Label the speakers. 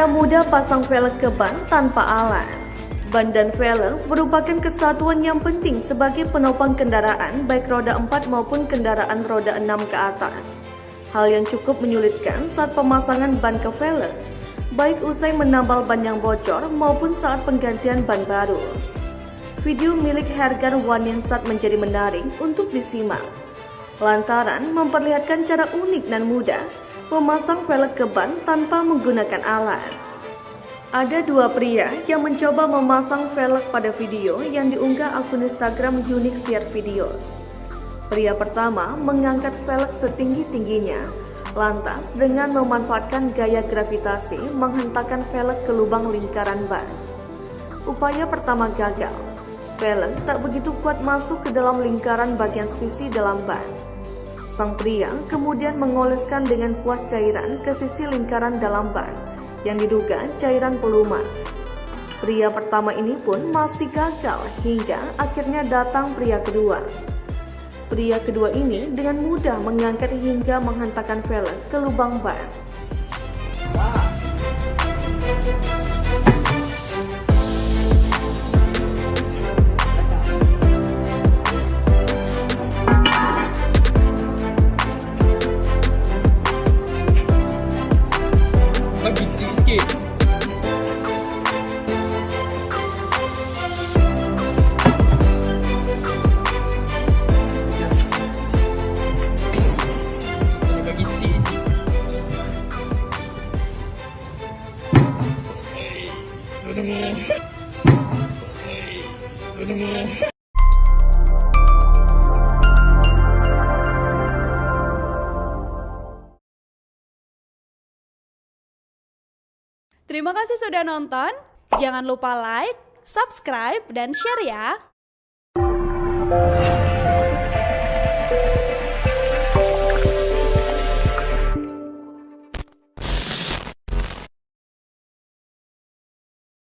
Speaker 1: Cara mudah pasang velg ke ban tanpa alat. Ban dan velg merupakan kesatuan yang penting sebagai penopang kendaraan baik roda 4 maupun kendaraan roda 6 ke atas. Hal yang cukup menyulitkan saat pemasangan ban ke velg, baik usai menambal ban yang bocor maupun saat penggantian ban baru. Video milik Hergan Waninsat menjadi menarik untuk disimak, lantaran memperlihatkan cara unik dan mudah memasang velg ke ban tanpa menggunakan alat. Ada dua pria yang mencoba memasang velg pada video yang diunggah akun Instagram Unique Share Videos. Pria pertama mengangkat velg setinggi-tingginya, lantas dengan memanfaatkan gaya gravitasi menghentakkan velg ke lubang lingkaran ban. Upaya pertama gagal. Velg tak begitu kuat masuk ke dalam lingkaran bagian sisi dalam ban. Sang pria kemudian mengoleskan dengan kuas cairan ke sisi lingkaran dalam ban yang diduga cairan pelumas. Pria pertama ini pun masih gagal hingga akhirnya datang pria kedua. Pria kedua ini dengan mudah mengangkat hingga menghentakkan velg ke lubang ban.
Speaker 2: Lebih sedikit. Bagi sedikit.
Speaker 3: Terima kasih sudah nonton. Jangan lupa like, subscribe, dan share ya.